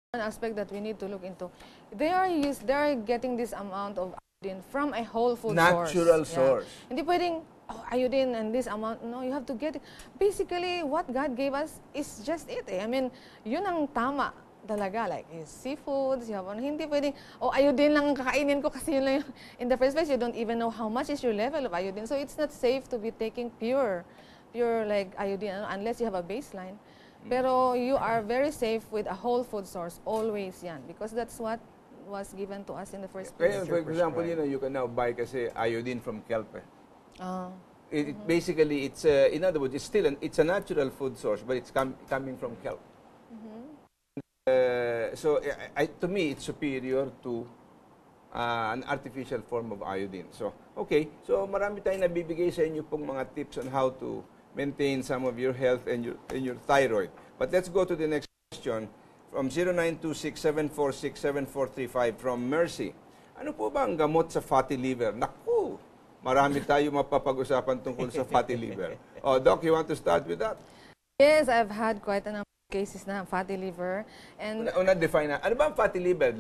One aspect that we need to look into. They are getting this amount of iodine from a whole food source. Natural source. Hindi pwedeng, iodine and this amount. No, you have to get it. Basically, what God gave us is just it. I mean, yun ang tama talaga. Like, seafoods, hindi pwedeng, iodine lang ang kakainin ko kasi yun lang yung, in the first place, you don't even know how much is your level of iodine. So, it's not safe to be taking pure like iodine unless you have a baseline. Pero you are very safe with a whole food source, always yan. Because that's what was given to us in the first place. For example, you can now buy kasi iodine from kelp. Basically, it's in other words, it's a natural food source, but it's coming from kelp. So to me, it's superior to an artificial form of iodine. So, okay. So, marami tayong nabibigay sa inyo pong mga tips on how to maintain some of your health and your thyroid. But let's go to the next question from 0926-746-7435 from Mercy. Ano po ba ang gamot sa fatty liver? Naku, marami tayo mapapag-usapan tungkol sa fatty liver. Doc, you want to start with that? Yes, I've had quite a number of cases na fatty liver. And define na. Ano ba ang fatty liver?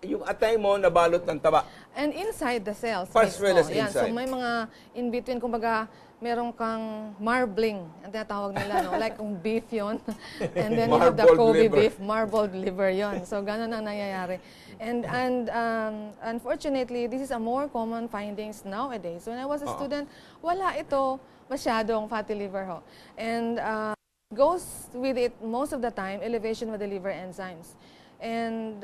Yung atay mo na balot ng taba. And inside the cells. As well as inside. So may mga in between, kumbaga, meron kang marbling, ang tinatawag nila, no? Like kung beef yon. And then you have the Kobe beef, marbled liver yon. So ganun ang nangyayari. And unfortunately, this is a more common findings nowadays. When I was a student, wala ito masyadong fatty liver ho. And goes with it most of the time, elevation of the liver enzymes. And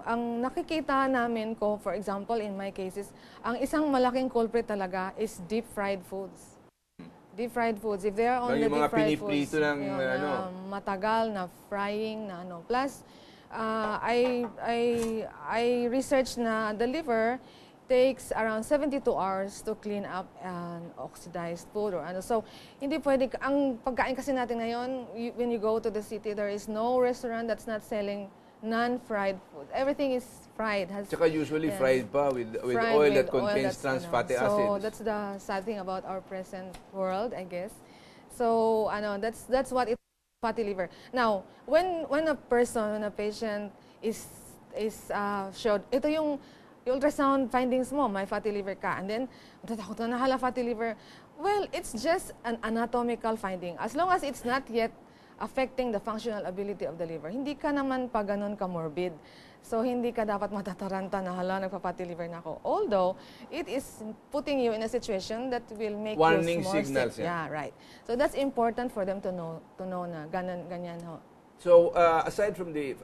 ang nakikita namin ko, for example, in my cases, ang isang malaking culprit talaga is deep fried foods. Deep fried foods. If they are on the deep fried foods, matagal na frying na ano. Plus, I researched na the liver takes around 72 hours to clean up an oxidized food or ano. So, hindi pwede, ang pagkain kasi natin ngayon, when you go to the city, there is no restaurant that's not selling non-fried food. Everything is fried. Tsaka usually fried pa with oil that contains trans fatty acids. So that's the sad thing about our present world, I guess. So that's what it fatty liver. Now, when a patient is showed, ito yung ultrasound findings mo, may fatty liver ka, and then matatakot na hala fatty liver. Well, it's just an anatomical finding. As long as it's not yet affecting the functional ability of the liver. Hindi ka naman pa ganun ka-morbid. So, hindi ka dapat matataranta na hala, nagpa-fatty liver na ako. Although, it is putting you in a situation that will make warning you more signals, sick. Yeah, right. So, that's important for them to know na ganyan ho. So, aside from deep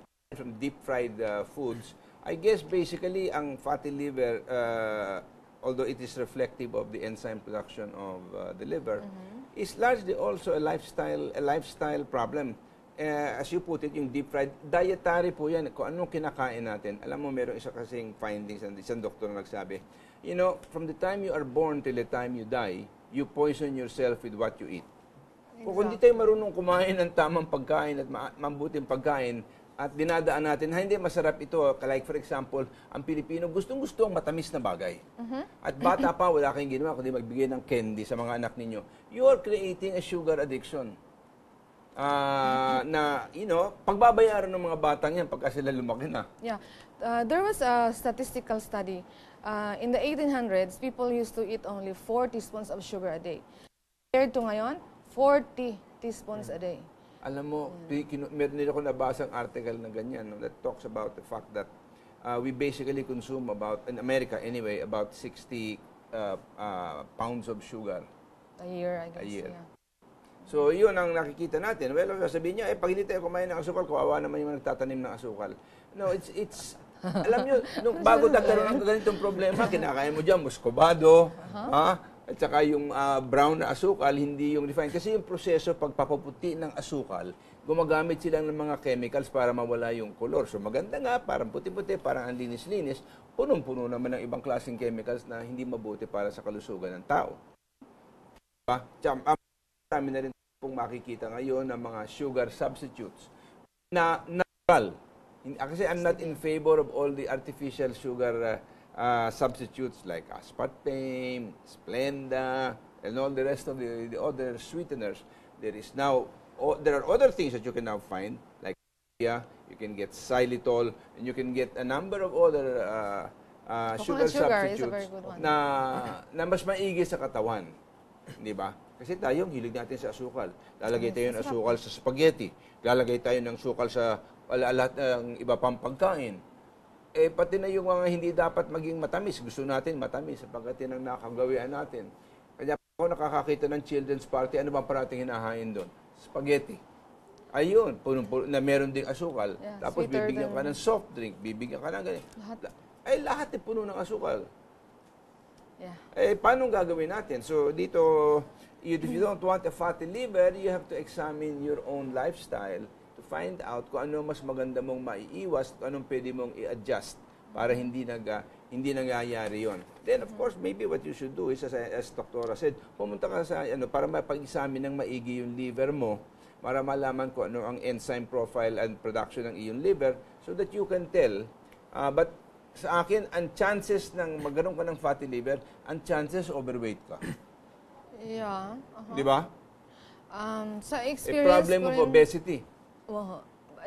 fried foods, I guess basically ang fatty liver, although it is reflective of the enzyme production of the liver, is largely also a lifestyle problem. As you put it, yung deep fried, dietary po yan. Kung anong kinakain natin. Alam mo, meron isa kasing findings, and isang doktor na nagsabi, from the time you are born till the time you die, you poison yourself with what you eat. Exactly. Kung hindi tayo marunong kumain ng tamang pagkain at mabuting pagkain, at dinadaan natin, hindi masarap ito. Like for example, ang Pilipino gustong-gusto ang matamis na bagay. At bata pa, wala kayong ginawa kundi magbigay ng candy sa mga anak ninyo. You are creating a sugar addiction. Pagbabayaran ng mga batang yan pagka sila lumaki na. Yeah. There was a statistical study. In the 1800s, people used to eat only 4 teaspoons of sugar a day. Compared to ngayon, 40 teaspoons a day. Alam mo, meron din ako nabasang article na ganyan that talks about the fact that we basically consume in America anyway, about 60 pounds of sugar. A year, I guess. A year. Yeah. So, yun ang nakikita natin. Well, sasabihin niya, pag hindi tayo kumain ng asukal, kawawa naman yung nagtatanim ng asukal. No, it's alam nyo, bago nagkaroon ng ganitong problema, kinakain mo dyan, muscovado, at saka yung brown na asukal, hindi yung refined. Kasi yung proseso pagpapaputi ng asukal, gumagamit sila ng mga chemicals para mawala yung color. So maganda nga, parang puti-puti, parang ang linis-linis. Punong-puno naman ng ibang klaseng chemicals na hindi mabuti para sa kalusugan ng tao. Marami na rin pong makikita ngayon ng mga sugar substitutes na natural. Kasi I'm not in favor of all the artificial sugar substitutes like aspartame, Splenda, and all the rest of the other sweeteners. There are other things that you can now find, like you can get xylitol, and you can get a number of other sugar substitutes is a very good one. na mas maigi sa katawan. Di ba? Kasi tayo, hilig natin sa asukal. Lalagay tayo ng asukal sa spaghetti. Lalagay tayo ng asukal sa lahat ng iba pang pagkain. Pati na yung mga hindi dapat maging matamis. Gusto natin matamis sapagkat yun ang nakagawian natin. Kaya ako nakakakita ng children's party, ano bang parating hinahain doon? Spaghetti. Ayun, na meron ding asukal. Yeah, Tapos bibigyan ka ng soft drink, bibigyan ka ng ganyan. Lahat puno ng asukal. Yeah. Paano gagawin natin? So, dito, if you don't want a fatty liver, you have to examine your own lifestyle to find out kung ano mas maganda mong maiiwas, kung anong pwede mong i-adjust para hindi nangyayari yon. Then, of course, maybe what you should do is, as Dr. said, pumunta ka sa, para mapag-examine ng maigi yung liver mo, para malaman kung ano ang enzyme profile and production ng iyong liver so that you can tell. But sa akin, ang chances ng magkaroon ka ng fatty liver, ang chances overweight ka. Yeah. Di ba? Sa experience problem of obesity.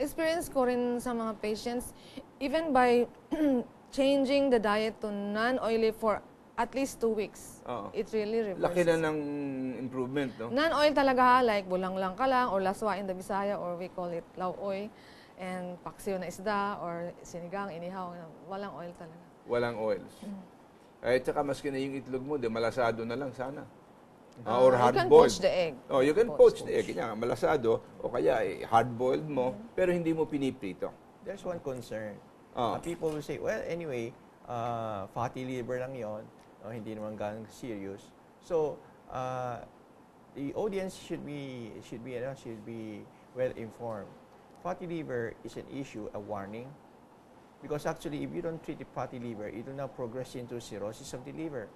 Experience ko rin sa mga patients, even by changing the diet to non-oily for at least 2 weeks, it really reverses. Laki na ng improvement, no? Non-oil talaga, like bulang lang ka lang, or laswa in the Bisaya, or we call it lauoy, and paksiw na isda, or sinigang, inihaw, walang oil talaga. Walang oils. Tsaka maski na yung itlog mo, malasado na lang sana. Or hard-boiled. You can poach the egg. You can poach the egg. Kanya, malasado, o kaya hard-boiled mo, pero hindi mo piniprito. There's one concern. People will say, well, anyway, fatty liver lang yon, hindi naman ganun serious. So, the audience should be well informed. Fatty liver is an issue, a warning, because actually, if you don't treat the fatty liver, it will now progress into cirrhosis of the liver.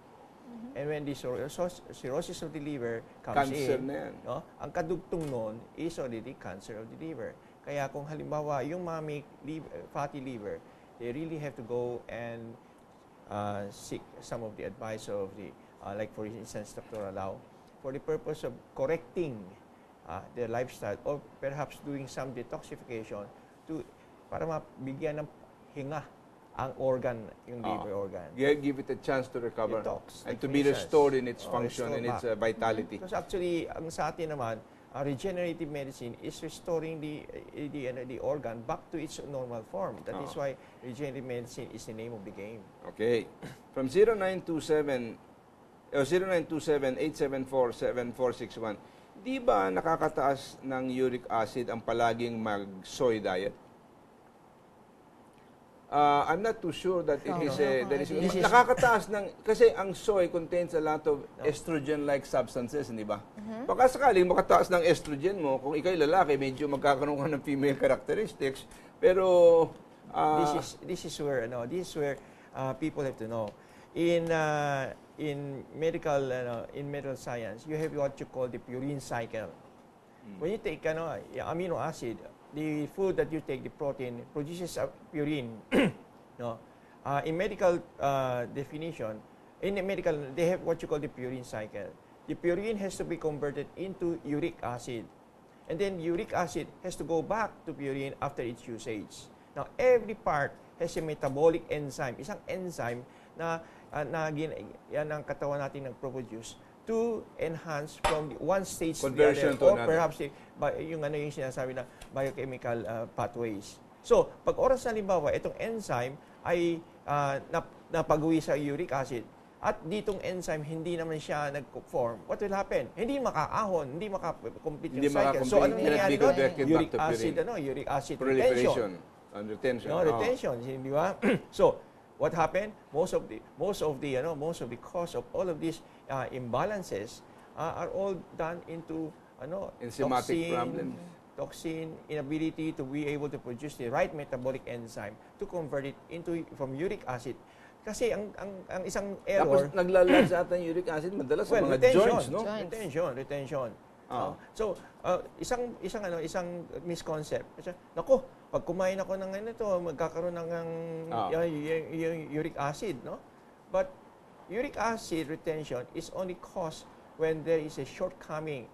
And when the cirrhosis of the liver comes cancer in, na yan. ang kadugtong nun is already cancer of the liver. Kaya kung halimbawa, yung mga may fatty liver, they really have to go and seek some of the advice of the, like for instance, Dr. Alao, for the purpose of correcting their lifestyle or perhaps doing some detoxification para mabigyan ng hinga ang organ, yung liver organ. Give it a chance to recover Detox, and like to be restored in its function and its vitality. Because actually, ang sa atin naman, regenerative medicine is restoring the organ back to its normal form. That is why regenerative medicine is the name of the game. Okay. From 0927-874-7461, di ba nakakataas ng uric acid ang palaging mag-soy diet? I'm not too sure that it is nakakataas ng, kasi ang soy contains a lot of estrogen-like substances, hindi ba? Baka sakaling makataas ng estrogen mo, kung ikay lalaki, medyo magkakaroon ka ng female characteristics, pero this is where people have to know. In medical science, you have what you call the purine cycle. When you take amino acid, the food that you take, the protein, produces a purine. In medical definition, they have what you call the purine cycle. The purine has to be converted into uric acid. And then uric acid has to go back to purine after its usage. Now, every part has a metabolic enzyme. Isang enzyme na yan ang katawan natin nag-produce to enhance from one stage conversion to the other, to or perhaps yung sinasabi na biochemical pathways. So, pag oras na halimbawa, itong enzyme ay napag-uwi sa uric acid, at ditong enzyme hindi naman siya nag-form, what will happen? Hindi makaahon, hindi maka-complete yung cycle. So, anong nangyayari doon? Uric acid retention. Retention, di ba? So, what happened? Most of the cause of all of these imbalances are all done into enzymatic problems. Toxin, inability to be able to produce the right metabolic enzyme to convert it from uric acid. Kasi ang isang error, tapos naglalabs ata yung uric acid madalas sa mga joints, no? Retention. So, isang misconcept. Nako, pag kumain ako ng magkakaroon ng uric acid, no? But uric acid retention is only caused when there is a shortcoming